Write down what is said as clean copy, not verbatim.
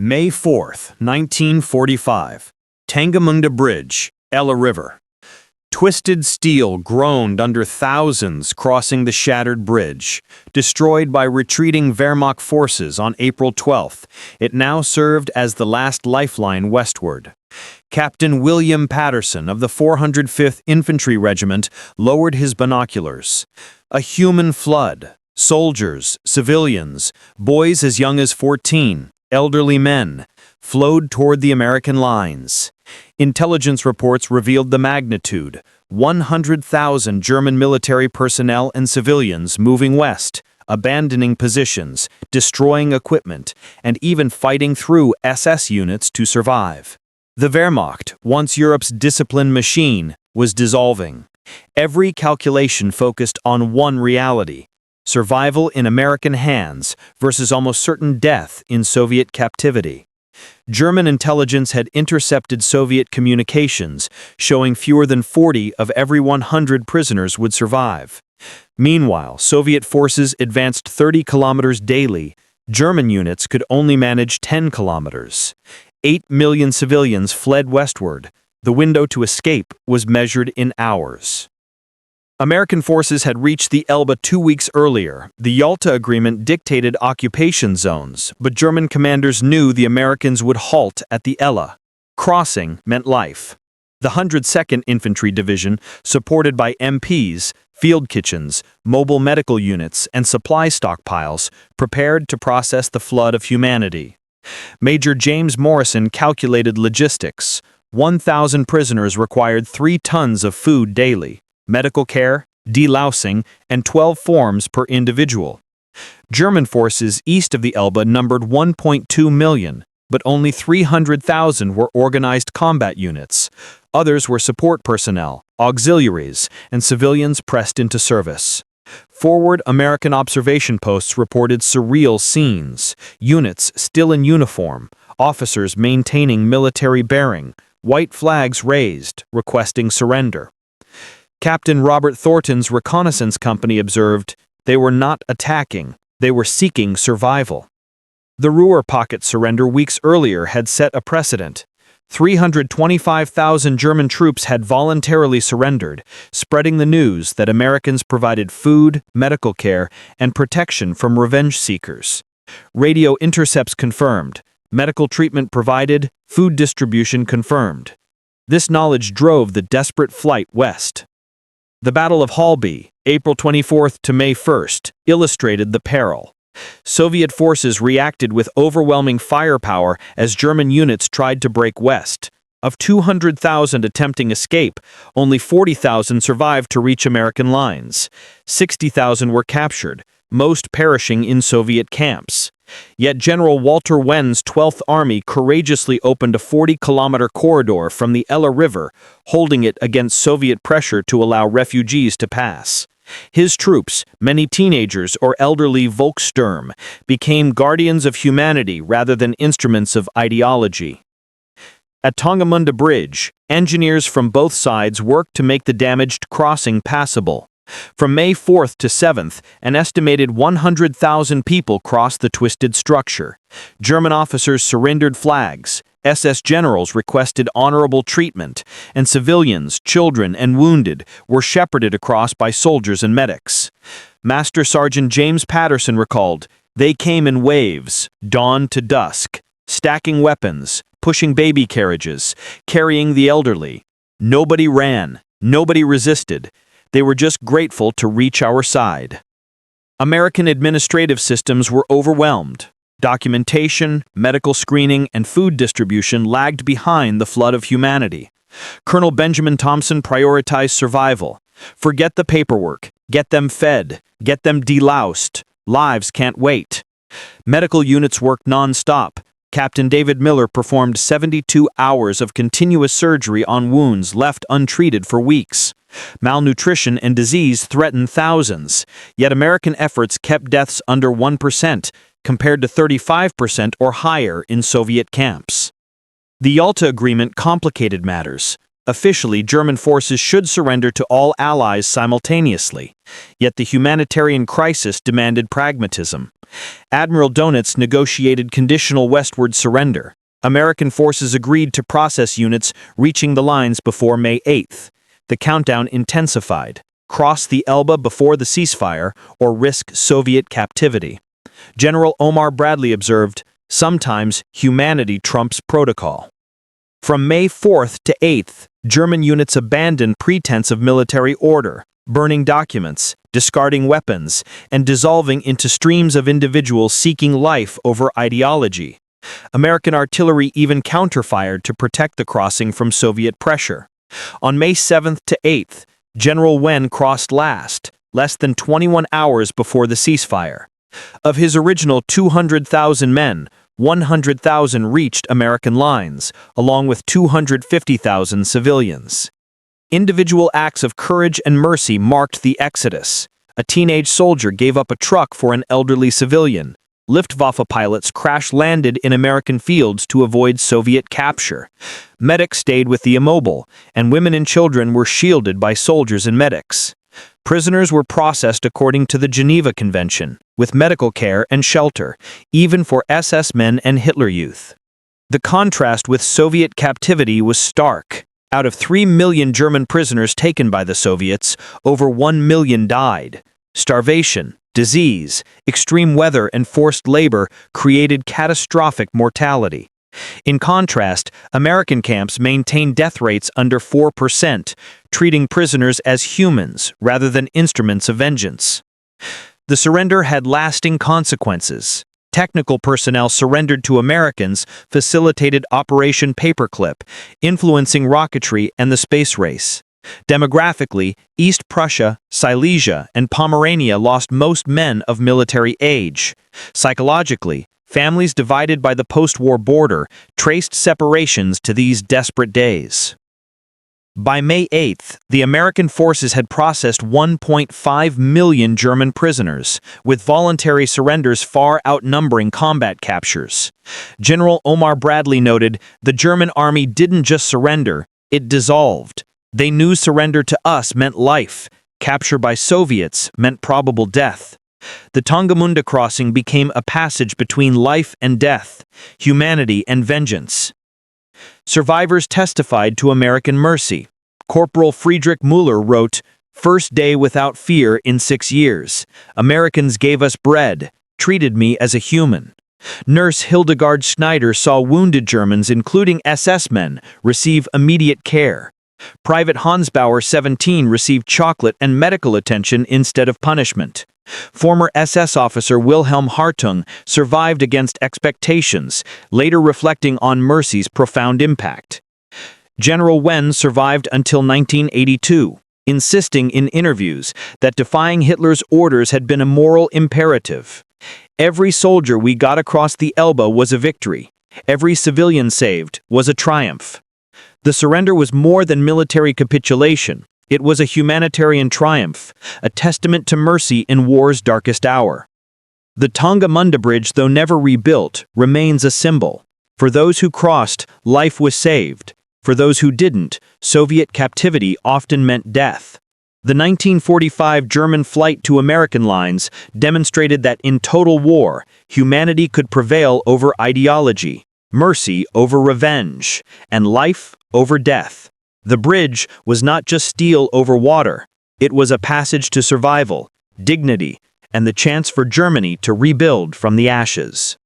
May 4th, 1945. Tangamunda Bridge, Elbe River. Twisted steel groaned under thousands crossing the shattered bridge. Destroyed by retreating Wehrmacht forces on April 12th, it now served as the last lifeline westward. Captain William Patterson of the 405th Infantry Regiment lowered his binoculars. A human flood. Soldiers, civilians, boys as young as 14, elderly men, flowed toward the American lines. Intelligence reports revealed the magnitude: 100,000 German military personnel and civilians moving west, abandoning positions, destroying equipment, and even fighting through SS units to survive. The Wehrmacht, once Europe's discipline machine, was dissolving. Every calculation focused on one reality: survival in American hands versus almost certain death in Soviet captivity. German intelligence had intercepted Soviet communications, showing fewer than 40 of every 100 prisoners would survive. Meanwhile, Soviet forces advanced 30 kilometers daily. German units could only manage 10 kilometers. 8 million civilians fled westward. The window to escape was measured in hours. American forces had reached the Elbe 2 weeks earlier. The Yalta Agreement dictated occupation zones, but German commanders knew the Americans would halt at the Elbe. Crossing meant life. The 102nd Infantry Division, supported by MPs, field kitchens, mobile medical units, and supply stockpiles, prepared to process the flood of humanity. Major James Morrison calculated logistics. 1,000 prisoners required 3 tons of food daily. Medical care, delousing, and 12 forms per individual. German forces east of the Elbe numbered 1.2 million, but only 300,000 were organized combat units. Others were support personnel, auxiliaries, and civilians pressed into service. Forward American observation posts reported surreal scenes: units still in uniform, officers maintaining military bearing, white flags raised, requesting surrender. Captain Robert Thornton's reconnaissance company observed, they were not attacking, they were seeking survival. The Ruhr Pocket surrender weeks earlier had set a precedent. 325,000 German troops had voluntarily surrendered, spreading the news that Americans provided food, medical care, and protection from revenge seekers. Radio intercepts confirmed, medical treatment provided, food distribution confirmed. This knowledge drove the desperate flight west. The Battle of Halby, April 24th to May 1st, illustrated the peril. Soviet forces reacted with overwhelming firepower as German units tried to break west. Of 200,000 attempting escape, only 40,000 survived to reach American lines. 60,000 were captured, most perishing in Soviet camps. Yet General Walter Wenn's 12th Army courageously opened a 40-kilometer corridor from the Elbe River, holding it against Soviet pressure to allow refugees to pass. His troops, many teenagers or elderly Volkssturm, became guardians of humanity rather than instruments of ideology. At Tangamunda Bridge, engineers from both sides worked to make the damaged crossing passable. From May 4th to 7th, an estimated 100,000 people crossed the twisted structure. German officers surrendered flags, SS generals requested honorable treatment, and civilians, children, and wounded were shepherded across by soldiers and medics. Master Sergeant James Patterson recalled, "They came in waves, dawn to dusk, stacking weapons, pushing baby carriages, carrying the elderly. Nobody ran, nobody resisted. They were just grateful to reach our side." American administrative systems were overwhelmed. Documentation, medical screening, and food distribution lagged behind the flood of humanity. Colonel Benjamin Thompson prioritized survival. Forget the paperwork. Get them fed. Get them deloused. Lives can't wait. Medical units worked non-stop. Captain David Miller performed 72 hours of continuous surgery on wounds left untreated for weeks. Malnutrition and disease threatened thousands, yet American efforts kept deaths under 1%, compared to 35% or higher in Soviet camps. The Yalta Agreement complicated matters. Officially, German forces should surrender to all allies simultaneously, yet the humanitarian crisis demanded pragmatism. Admiral Donitz negotiated conditional westward surrender. American forces agreed to process units reaching the lines before May 8th. The countdown intensified. Cross the Elbe before the ceasefire or risk Soviet captivity. General Omar Bradley observed, "Sometimes humanity trumps protocol." From May 4th to 8th, German units abandoned pretense of military order, burning documents, discarding weapons, and dissolving into streams of individuals seeking life over ideology. American artillery even counterfired to protect the crossing from Soviet pressure. On May 7th to 8th, General Wen crossed less than 21 hours before the ceasefire. Of his original 200,000 men, 100,000 reached American lines, along with 250,000 civilians. Individual acts of courage and mercy marked the exodus. A teenage soldier gave up a truck for an elderly civilian. Luftwaffe pilots crash-landed in American fields to avoid Soviet capture. Medics stayed with the immobile, and women and children were shielded by soldiers and medics. Prisoners were processed according to the Geneva Convention, with medical care and shelter, even for SS men and Hitler Youth. The contrast with Soviet captivity was stark. Out of 3 million German prisoners taken by the Soviets, over 1 million died. Starvation, disease, extreme weather, and forced labor created catastrophic mortality. In contrast, American camps maintained death rates under 4%, treating prisoners as humans rather than instruments of vengeance. The surrender had lasting consequences. Technical personnel surrendered to Americans facilitated Operation Paperclip, influencing rocketry and the space race. Demographically, East Prussia, Silesia, and Pomerania lost most men of military age. Psychologically, families divided by the post-war border traced separations to these desperate days. By May 8th, the American forces had processed 1.5 million German prisoners, with voluntary surrenders far outnumbering combat captures. General Omar Bradley noted, "The German army didn't just surrender, it dissolved. They knew surrender to us meant life. Capture by Soviets meant probable death." The Tangamunda crossing became a passage between life and death, humanity and vengeance. Survivors testified to American mercy. Corporal Friedrich Muller wrote, "First day without fear in 6 years. Americans gave us bread, treated me as a human." Nurse Hildegard Schneider saw wounded Germans, including SS men, receive immediate care. Private Hansbauer, 17, received chocolate and medical attention instead of punishment. Former SS officer Wilhelm Hartung survived against expectations, later reflecting on mercy's profound impact. General Wen survived until 1982, insisting in interviews that defying Hitler's orders had been a moral imperative. "Every soldier we got across the Elbe was a victory. Every civilian saved was a triumph." The surrender was more than military capitulation. It was a humanitarian triumph, a testament to mercy in war's darkest hour. The Tangamunda Bridge, though never rebuilt, remains a symbol. For those who crossed, life was saved. For those who didn't, Soviet captivity often meant death. The 1945 German flight to American lines demonstrated that in total war, humanity could prevail over ideology, mercy over revenge, and life over death. The bridge was not just steel over water. It was a passage to survival, dignity, and the chance for Germany to rebuild from the ashes.